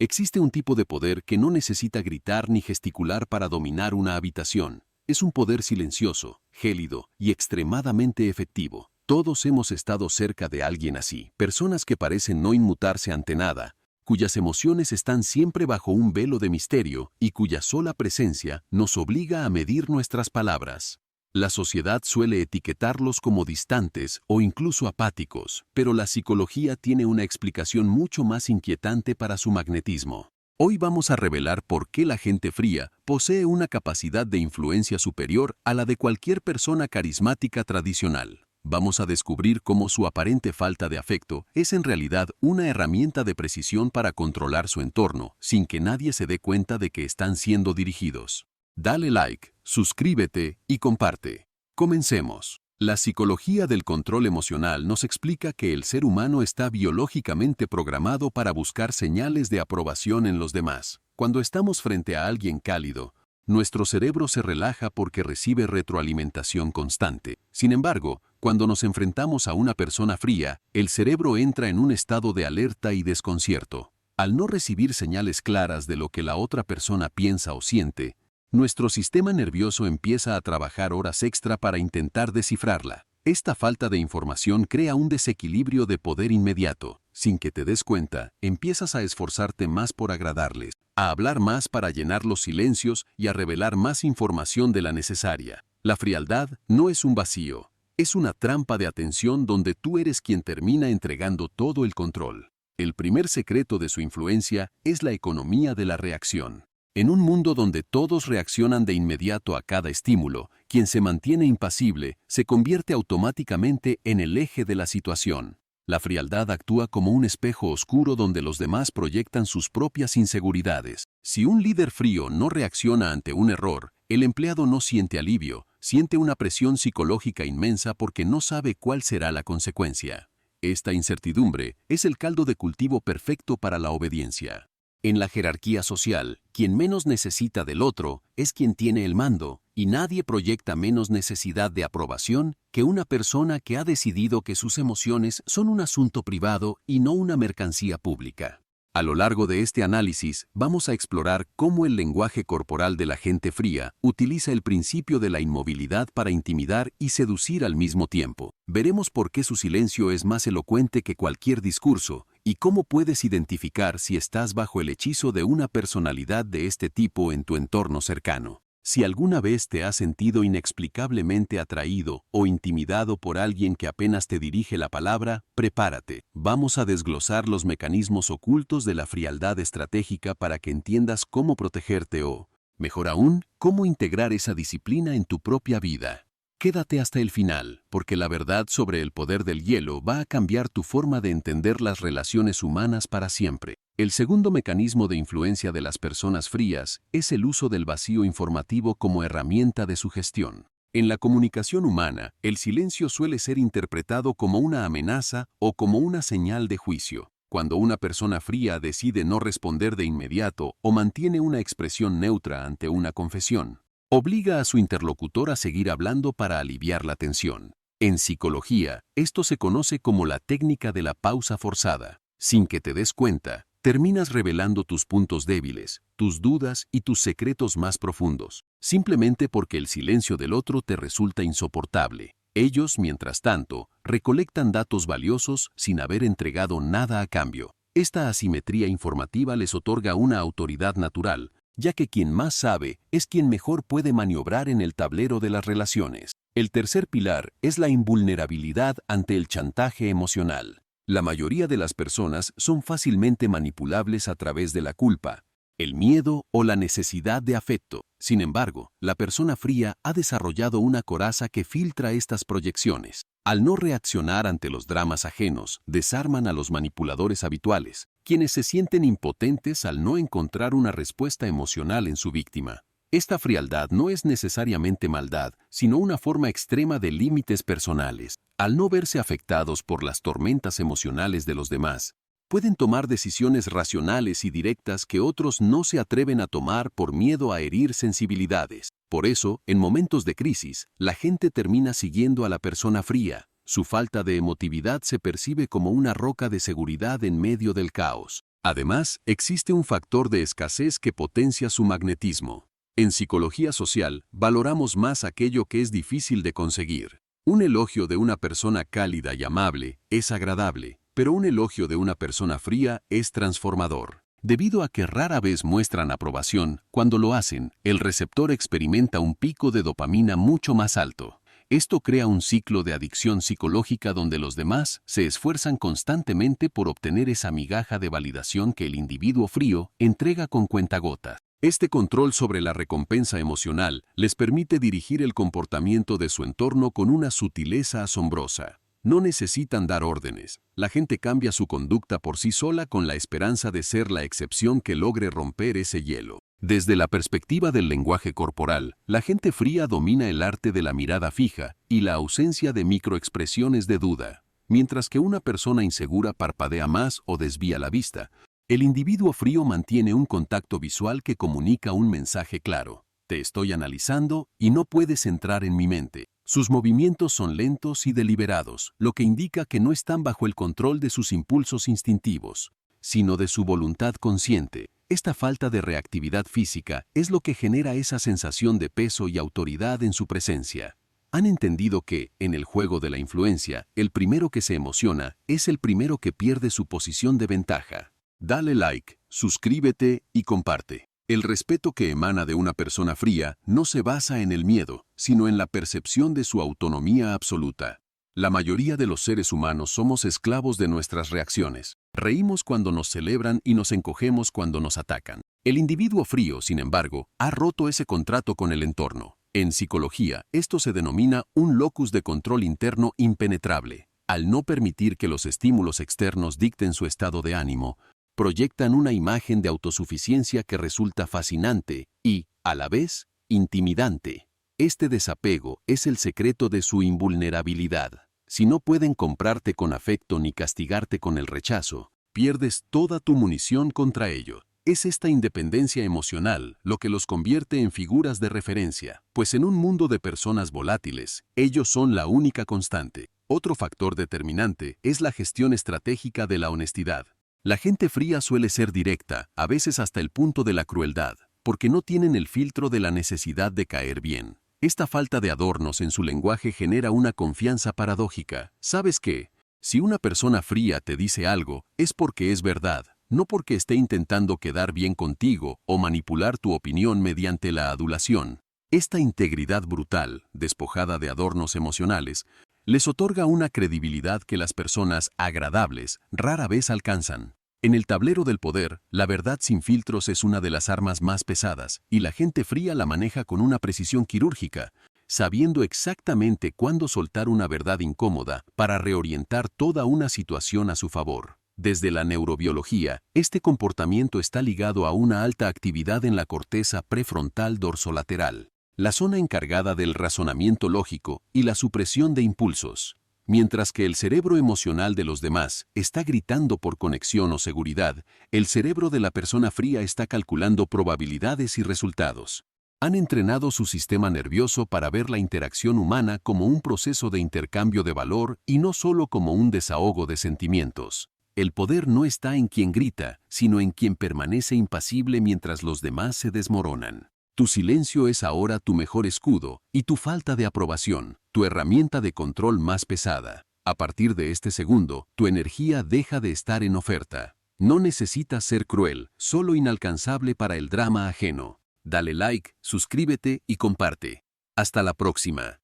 Existe un tipo de poder que no necesita gritar ni gesticular para dominar una habitación. Es un poder silencioso, gélido y extremadamente efectivo. Todos hemos estado cerca de alguien así, personas que parecen no inmutarse ante nada, cuyas emociones están siempre bajo un velo de misterio y cuya sola presencia nos obliga a medir nuestras palabras. La sociedad suele etiquetarlos como distantes o incluso apáticos, pero la psicología tiene una explicación mucho más inquietante para su magnetismo. Hoy vamos a revelar por qué la gente fría posee una capacidad de influencia superior a la de cualquier persona carismática tradicional. Vamos a descubrir cómo su aparente falta de afecto es en realidad una herramienta de precisión para controlar su entorno, sin que nadie se dé cuenta de que están siendo dirigidos. Dale like, suscríbete y comparte. Comencemos. La psicología del control emocional nos explica que el ser humano está biológicamente programado para buscar señales de aprobación en los demás. Cuando estamos frente a alguien cálido, nuestro cerebro se relaja porque recibe retroalimentación constante. Sin embargo, cuando nos enfrentamos a una persona fría, el cerebro entra en un estado de alerta y desconcierto. Al no recibir señales claras de lo que la otra persona piensa o siente, nuestro sistema nervioso empieza a trabajar horas extra para intentar descifrarla. Esta falta de información crea un desequilibrio de poder inmediato. Sin que te des cuenta, empiezas a esforzarte más por agradarles, a hablar más para llenar los silencios y a revelar más información de la necesaria. La frialdad no es un vacío, es una trampa de atención donde tú eres quien termina entregando todo el control. El primer secreto de su influencia es la economía de la reacción. En un mundo donde todos reaccionan de inmediato a cada estímulo, quien se mantiene impasible se convierte automáticamente en el eje de la situación. La frialdad actúa como un espejo oscuro donde los demás proyectan sus propias inseguridades. Si un líder frío no reacciona ante un error, el empleado no siente alivio, siente una presión psicológica inmensa porque no sabe cuál será la consecuencia. Esta incertidumbre es el caldo de cultivo perfecto para la obediencia. En la jerarquía social, quien menos necesita del otro es quien tiene el mando, y nadie proyecta menos necesidad de aprobación que una persona que ha decidido que sus emociones son un asunto privado y no una mercancía pública. A lo largo de este análisis, vamos a explorar cómo el lenguaje corporal de la gente fría utiliza el principio de la inmovilidad para intimidar y seducir al mismo tiempo. Veremos por qué su silencio es más elocuente que cualquier discurso y cómo puedes identificar si estás bajo el hechizo de una personalidad de este tipo en tu entorno cercano. Si alguna vez te has sentido inexplicablemente atraído o intimidado por alguien que apenas te dirige la palabra, prepárate. Vamos a desglosar los mecanismos ocultos de la frialdad estratégica para que entiendas cómo protegerte o, mejor aún, cómo integrar esa disciplina en tu propia vida. Quédate hasta el final, porque la verdad sobre el poder del hielo va a cambiar tu forma de entender las relaciones humanas para siempre. El segundo mecanismo de influencia de las personas frías es el uso del vacío informativo como herramienta de sugestión. En la comunicación humana, el silencio suele ser interpretado como una amenaza o como una señal de juicio. Cuando una persona fría decide no responder de inmediato o mantiene una expresión neutra ante una confesión, obliga a su interlocutor a seguir hablando para aliviar la tensión. En psicología, esto se conoce como la técnica de la pausa forzada. Sin que te des cuenta, terminas revelando tus puntos débiles, tus dudas y tus secretos más profundos, simplemente porque el silencio del otro te resulta insoportable. Ellos, mientras tanto, recolectan datos valiosos sin haber entregado nada a cambio. Esta asimetría informativa les otorga una autoridad natural, ya que quien más sabe es quien mejor puede maniobrar en el tablero de las relaciones. El tercer pilar es la invulnerabilidad ante el chantaje emocional. La mayoría de las personas son fácilmente manipulables a través de la culpa, el miedo o la necesidad de afecto. Sin embargo, la persona fría ha desarrollado una coraza que filtra estas proyecciones. Al no reaccionar ante los dramas ajenos, desarman a los manipuladores habituales, quienes se sienten impotentes al no encontrar una respuesta emocional en su víctima. Esta frialdad no es necesariamente maldad, sino una forma extrema de límites personales. Al no verse afectados por las tormentas emocionales de los demás, pueden tomar decisiones racionales y directas que otros no se atreven a tomar por miedo a herir sensibilidades. Por eso, en momentos de crisis, la gente termina siguiendo a la persona fría. Su falta de emotividad se percibe como una roca de seguridad en medio del caos. Además, existe un factor de escasez que potencia su magnetismo. En psicología social, valoramos más aquello que es difícil de conseguir. Un elogio de una persona cálida y amable es agradable, pero un elogio de una persona fría es transformador. Debido a que rara vez muestran aprobación, cuando lo hacen, el receptor experimenta un pico de dopamina mucho más alto. Esto crea un ciclo de adicción psicológica donde los demás se esfuerzan constantemente por obtener esa migaja de validación que el individuo frío entrega con cuentagotas. Este control sobre la recompensa emocional les permite dirigir el comportamiento de su entorno con una sutileza asombrosa. No necesitan dar órdenes. La gente cambia su conducta por sí sola con la esperanza de ser la excepción que logre romper ese hielo. Desde la perspectiva del lenguaje corporal, la gente fría domina el arte de la mirada fija y la ausencia de microexpresiones de duda. Mientras que una persona insegura parpadea más o desvía la vista, el individuo frío mantiene un contacto visual que comunica un mensaje claro. Te estoy analizando y no puedes entrar en mi mente. Sus movimientos son lentos y deliberados, lo que indica que no están bajo el control de sus impulsos instintivos, sino de su voluntad consciente. Esta falta de reactividad física es lo que genera esa sensación de peso y autoridad en su presencia. Han entendido que, en el juego de la influencia, el primero que se emociona es el primero que pierde su posición de ventaja. Dale like, suscríbete y comparte. El respeto que emana de una persona fría no se basa en el miedo, sino en la percepción de su autonomía absoluta. La mayoría de los seres humanos somos esclavos de nuestras reacciones. Reímos cuando nos celebran y nos encogemos cuando nos atacan. El individuo frío, sin embargo, ha roto ese contrato con el entorno. En psicología, esto se denomina un locus de control interno impenetrable. Al no permitir que los estímulos externos dicten su estado de ánimo, proyectan una imagen de autosuficiencia que resulta fascinante y, a la vez, intimidante. Este desapego es el secreto de su invulnerabilidad. Si no pueden comprarte con afecto ni castigarte con el rechazo, pierdes toda tu munición contra ello. Es esta independencia emocional lo que los convierte en figuras de referencia, pues en un mundo de personas volátiles, ellos son la única constante. Otro factor determinante es la gestión estratégica de la honestidad. La gente fría suele ser directa, a veces hasta el punto de la crueldad, porque no tienen el filtro de la necesidad de caer bien. Esta falta de adornos en su lenguaje genera una confianza paradójica. ¿Sabes qué? Si una persona fría te dice algo, es porque es verdad, no porque esté intentando quedar bien contigo o manipular tu opinión mediante la adulación. Esta integridad brutal, despojada de adornos emocionales, les otorga una credibilidad que las personas agradables rara vez alcanzan. En el tablero del poder, la verdad sin filtros es una de las armas más pesadas, y la gente fría la maneja con una precisión quirúrgica, sabiendo exactamente cuándo soltar una verdad incómoda para reorientar toda una situación a su favor. Desde la neurobiología, este comportamiento está ligado a una alta actividad en la corteza prefrontal dorsolateral, la zona encargada del razonamiento lógico y la supresión de impulsos. Mientras que el cerebro emocional de los demás está gritando por conexión o seguridad, el cerebro de la persona fría está calculando probabilidades y resultados. Han entrenado su sistema nervioso para ver la interacción humana como un proceso de intercambio de valor y no solo como un desahogo de sentimientos. El poder no está en quien grita, sino en quien permanece impasible mientras los demás se desmoronan. Tu silencio es ahora tu mejor escudo y tu falta de aprobación, tu herramienta de control más pesada. A partir de este segundo, tu energía deja de estar en oferta. No necesitas ser cruel, solo inalcanzable para el drama ajeno. Dale like, suscríbete y comparte. Hasta la próxima.